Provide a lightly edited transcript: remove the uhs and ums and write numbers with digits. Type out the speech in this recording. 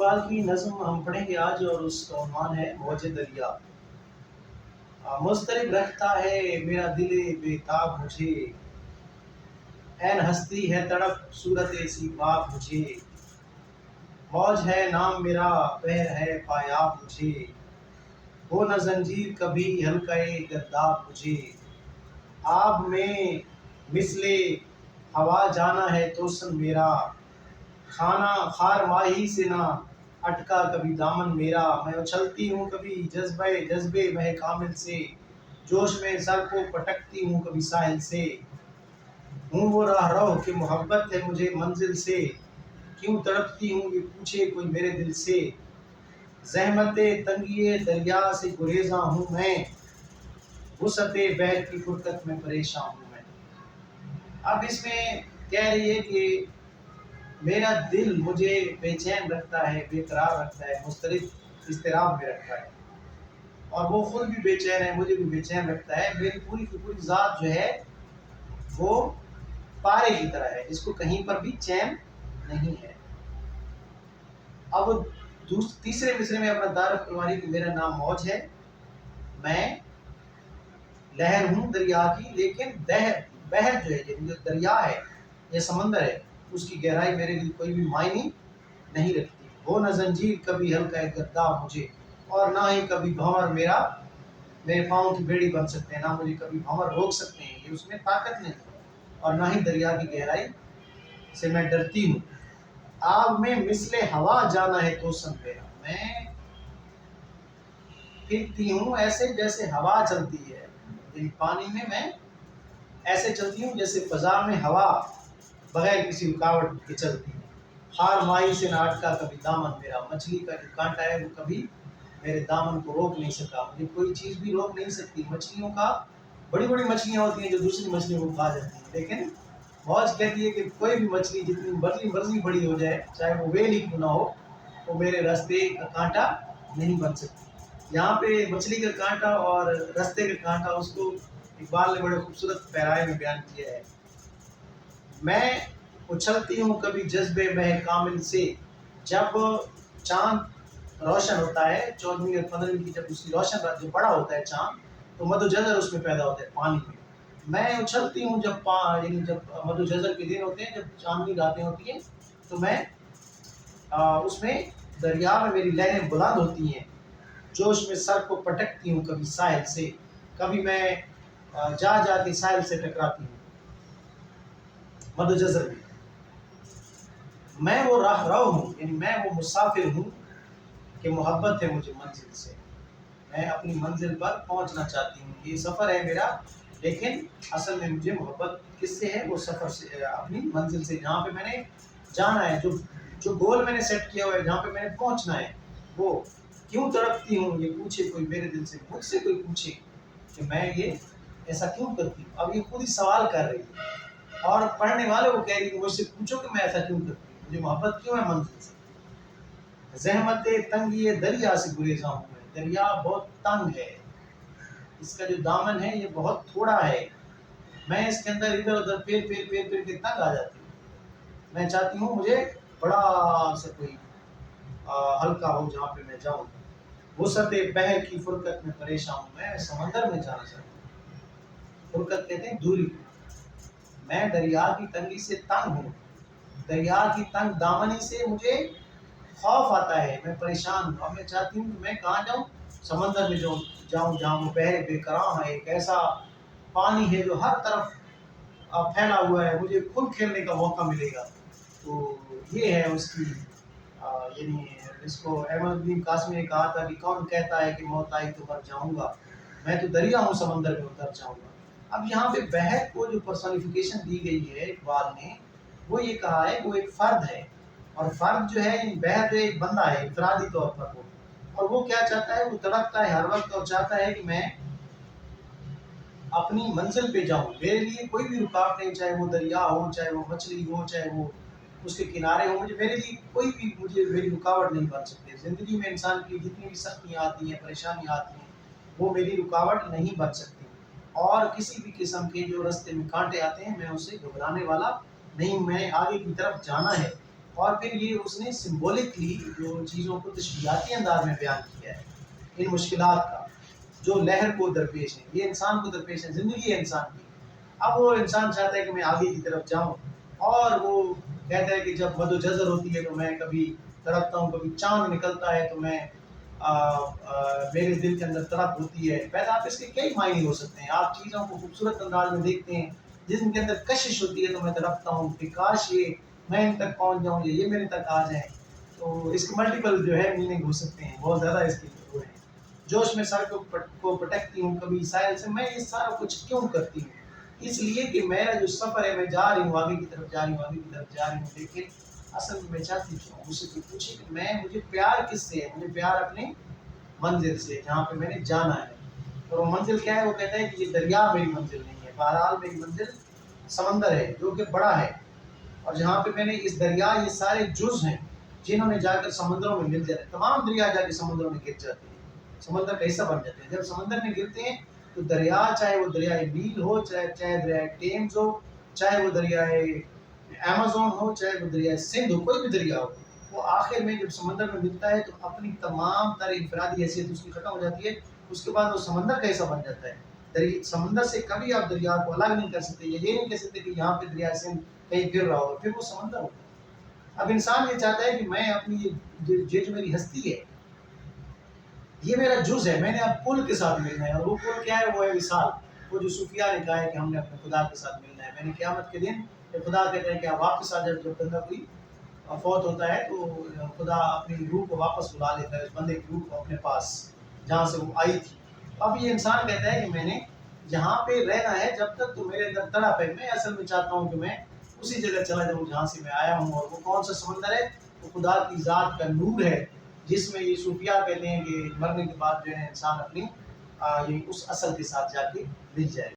اقبال کی نظم ہم پڑھیں گے آج، اور اس کا عنوان ہے موج دریا۔ مضطرب رکھتا ہے میرا دل بے تاب مجھے، عین ہستی ہے تڑپ صورت سی باب مجھے، موج ہے نام میرا بحر ہے پایاب مجھے، ہو نہ زنجیر کبھی حلقہ گرداب مجھے، آب میں مثل ہوا جانا ہے توسن میرا، خانہ خار ماہی سے نہ اٹکا کبھی دامن میرا، میں اچھلتی ہوں کبھی جذبے مہ کامل سے، جوش میں سر کو پٹکتی ہوں کبھی ساحل سے، ہوں وہ راہ رو کہ محبت ہے مجھے منزل سے، کیوں تڑپتی ہوں یہ پوچھے کوئی میرے دل سے، زحمت تنگی دریا سے گریزاں ہوں میں، وسعت بحر کی فرقت میں پریشاں ہوں میں۔ اب اس میں کہہ رہی ہے کہ میرا دل مجھے بے چین رکھتا ہے، بے قرار رکھتا ہے، مضطرب اضطراب میں رکھتا ہے، اور وہ خود بھی بے چین ہے، مجھے بھی بے چین رکھتا ہے۔ میری پوری کی پوری ذات جو ہے وہ پارے کی طرح ہے، جس کو کہیں پر بھی چین نہیں ہے۔ اب تیسرے مصرے میں اپنا تعارف کروانے کہ میرا نام موج ہے، میں لہر ہوں دریا کی، لیکن بحر جو ہے، جو دریا ہے یا سمندر ہے، اس کی گہرائی میرے لیے کوئی بھی معنی نہیں رکھتی۔ ہو نہ زنجیر کبھی حلقہ گرداب مجھے، اور نہ ہی کبھی بھنور میرے پاؤں کی بیڑی بن سکتے ہیں، نہ مجھے کبھی بھنور روک سکتے ہیں، یہ اس میں طاقت نہیں، اور نہ ہی دریا کی گہرائی سے میں ڈرتی ہوں۔ آب میں مثل ہوا جانا ہے توسن میرا، میں پھرتی ہوں ایسے جیسے ہوا چلتی ہے، یعنی پانی میں ایسے چلتی ہوں جیسے فضا میں ہوا بغیر کسی رکاوٹ کے چلتی ہے۔ خار ماہی سے نہ اٹکا کبھی دامن میرا، مچھلی کا جو کانٹا ہے وہ کبھی میرے دامن کو روک نہیں سکا، مجھے کوئی چیز بھی روک نہیں سکتی۔ مچھلیوں کا بڑی بڑی مچھلیاں ہوتی ہیں جو دوسری مچھلیوں کو کھا جاتی ہیں، لیکن موج کہتی ہے کہ کوئی بھی مچھلی جتنی مرضی بڑی ہو جائے، چاہے وہ ویل ہی کیوں نہ ہو، وہ میرے راستے کا کانٹا نہیں بن سکتی۔ یہاں پہ مچھلی کا کانٹا اور رستے کا کانٹا، اس کو اقبال نے بڑے خوبصورت پیرائے میں بیان کیا ہے۔ میں اچھلتی ہوں کبھی جذبے مہ کامل سے، جب چاند روشن ہوتا ہے 14ویں اور 15ویں کی، جب اس کی روشن رات جو بڑا ہوتا ہے چاند، تو مد و جزر اس میں پیدا ہوتا ہے پانی میں۔ میں اچھلتی ہوں جب مد و جزر کے دن ہوتے ہیں، جب چاندنی راتیں ہوتی ہیں، تو میں اس میں دریا میں میری لہریں بلند ہوتی ہیں، جوش میں سر کو پٹکتی ہوں کبھی ساحل سے، کبھی میں جا کے ساحل سے ٹکراتی ہوں، مد و جزر میں۔ میں وہ راہ رو ہوں، یعنی میں وہ مسافر ہوں کہ محبت ہے مجھے منزل سے، میں اپنی منزل پر پہنچنا چاہتی ہوں، یہ سفر ہے میرا، لیکن اصل میں مجھے محبت کس سے ہے؟ وہ سفر سے، اپنی منزل سے، جہاں پہ میں نے جانا ہے، جو گول میں نے سیٹ کیا ہوا ہے، جہاں پہ میں نے پہنچنا ہے، وہ کیوں تڑپتی ہوں یہ پوچھے کوئی میرے دل سے، مجھ سے کوئی پوچھے کہ میں یہ ایسا کیوں کرتی ہوں۔ اب یہ خود ہی سوال کر رہی ہے، اور پڑھنے والے وہ کہہ رہی ہے مجھ سے پوچھو کہ میں ایسا کیوں کرتی ہوں، مجھے محبت کیوں ہے منزل سے۔ زحمت تنگی دریا سے گریزاں ہوں میں، دریا بہت تنگ ہے، اس کا جو دامن ہے یہ بہت تھوڑا ہے، میں اس کے اندر ادھر ادھر پھیر کے تنگ آ جاتی ہوں۔ میں چاہتی ہوں مجھے بڑا سا کوئی ہلکا ہو جہاں پہ میں جاؤں۔ وسعت بحر کی فرقت میں پریشاں ہوں میں سمندر میں جانا چاہتی ہوں۔ فرقت کہتے ہیں دوری کو۔ میں دریا کی تنگی سے تنگ ہوں، دریا کی تنگ دامنی سے مجھے خوف آتا ہے، میں پریشان ہوں۔ اب میں چاہتی ہوں کہ میں کہاں جاؤں؟ سمندر میں جاؤں جہاں وہ بحر بے کراں ہے، ایک ایسا پانی ہے جو ہر طرف پھیلا ہوا ہے، مجھے کھل کھیلنے کا موقع ملے گا۔ تو یہ ہے اس کی یعنی اس کو احمد بن قاسمی نے کہا تھا کہ کون کہتا ہے کہ موت آئی تو مر جاؤں گا، میں تو دریا ہوں سمندر میں اتر جاؤں گا۔ اب یہاں پہ بحر کو جو پرسونیفیکیشن دی گئی ہے اقبال نے، وہ یہ کہا ہے کہ وہ ایک فرد ہے، اور فرد جو ہے بحر جو ایک بندہ ہے انفرادی طور پر وہ، اور وہ کیا چاہتا ہے؟ وہ تڑپتا ہے ہر وقت اور چاہتا ہے کہ میں اپنی منزل پہ جاؤں، میرے لیے کوئی بھی رکاوٹ نہیں، چاہے وہ دریا ہو، چاہے وہ مچھلی ہو، چاہے وہ اس کے کنارے ہوں، میرے لیے کوئی بھی میری رکاوٹ نہیں بن سکتے۔ زندگی میں انسان کی جتنی بھی سختیاں آتی ہیں، پریشانیاں آتی ہیں، وہ میری رکاوٹ نہیں بن سکتی، اور کسی بھی قسم کے جو رستے میں کانٹے آتے ہیں میں اسے گھبرانے والا نہیں ہوں، میں آگے کی طرف جانا ہے، اور پھر یہ اس نے سمبولکلی جو چیزوں کو تشبیہاتی انداز میں بیان کیا ہے ان مشکلات کا جو لہر کو درپیش ہے، یہ انسان کو درپیش ہے، زندگی ہے انسان کی۔ اب وہ انسان چاہتا ہے کہ میں آگے کی طرف جاؤں، اور وہ کہتا ہے کہ جب مد و جزر ہوتی ہے تو میں کبھی تڑپتا ہوں، کبھی چاند نکلتا ہے تو میں میرے دل کے اندر تڑپ ہوتی ہے۔ پیدا آپ اس کے کئی معنی ہو سکتے ہیں، آپ چیزوں کو خوبصورت انداز میں دیکھتے ہیں، جسم کے اندر کشش ہوتی ہے تو میں تڑپتا ہوں کہ کاش یہ میں ان تک پہنچ جاؤں یا یہ میرے تک آ جائیں۔ تو اس کے ملٹیپل جو ہے میننگ ہو سکتے ہیں، بہت زیادہ اس کے وہ ہیں۔ جوش میں سر کو پٹکتی ہوں کبھی ساحل سے، میں یہ سارا کچھ کیوں کرتی ہوں؟ اس لیے کہ میرا جو سفر ہے، میں جا رہی ہوں آگے کی طرف، جا رہی ہوں آگے کی طرف جا رہی ہوں، لیکن اصل میں چاہتی کیوں؟ مجھ سے کوئی پوچھے کہ مجھے پیار کس سے ہے؟ مجھے پیار اپنے منزل سے، جہاں پہ میں نے جانا ہے۔ اور وہ منزل کیا ہے؟ وہ کہتا ہے کہ یہ دریا میری منزل نہیں ہے، بہرحال میری منزل سمندر ہے جو کہ بڑا ہے، اور جہاں پہ میں نے اس دریا، یہ سارے جز ہیں جنہوں نے جا کر سمندروں میں مل جاتے ہیں، تمام دریا جا کے سمندروں میں گر جاتے ہیں، سمندر کا حصہ بن جاتے ہیں۔ جب سمندر میں گرتے ہیں تو دریا، چاہے وہ دریائے نیل ہو، چاہے دریائے ٹیمز ہو، چاہے وہ دریائے ایمیزون ہو، چاہے وہ دریائے سندھ ہو، کوئی بھی دریا ہو، وہ آخر میں جب سمندر میں ملتا ہے تو اپنی تمام تر انفرادی حیثیت اس کی ختم ہو جاتی ہے، اس کے بعد وہ سمندر کا حصہ بن جاتا ہے۔ سمندر سے کبھی آپ دریا کو الگ نہیں کر سکتے، یا یہ نہیں کہہ سکتے کہ یہاں پہ دریائے سندھ کہیں گر رہا ہو، پھر وہ سمندر ہوتا ہے۔ اب انسان یہ چاہتا ہے کہ میں اپنی یہ جو میری ہستی ہے، یہ میرا جز ہے، میں نے اب کل کے ساتھ ملنا ہے، اور وہ کل کیا ہے؟ وہ ہے وصال، وہ جو صوفیاء نے کہا ہے کہ ہم نے اپنے خدا کے ساتھ ملنا ہے۔ میں نے قیامت کے دن جب خدا کہتے ہیں کہ آپ واپس آ جائیں، جب بندہ کوئی فوت ہوتا ہے تو خدا اپنی روح کو واپس بلا لیتا ہے، اس بندے کی روح کو اپنے پاس جہاں سے وہ آئی تھی۔ اب یہ انسان کہتا ہے کہ میں نے یہاں پہ رہنا ہے جب تک تو میرے اندر تڑپ ہے، میں اصل میں چاہتا ہوں کہ میں اسی جگہ چلا جاؤں جہاں سے میں آیا ہوں، اور وہ کون سا سمندر ہے؟ وہ خدا کی ذات کا نور ہے، جس میں یہ صوفیاء کہتے ہیں کہ مرنے کے بعد جو ہے انسان اپنی اس اصل کے ساتھ جا کے مل جائے گا۔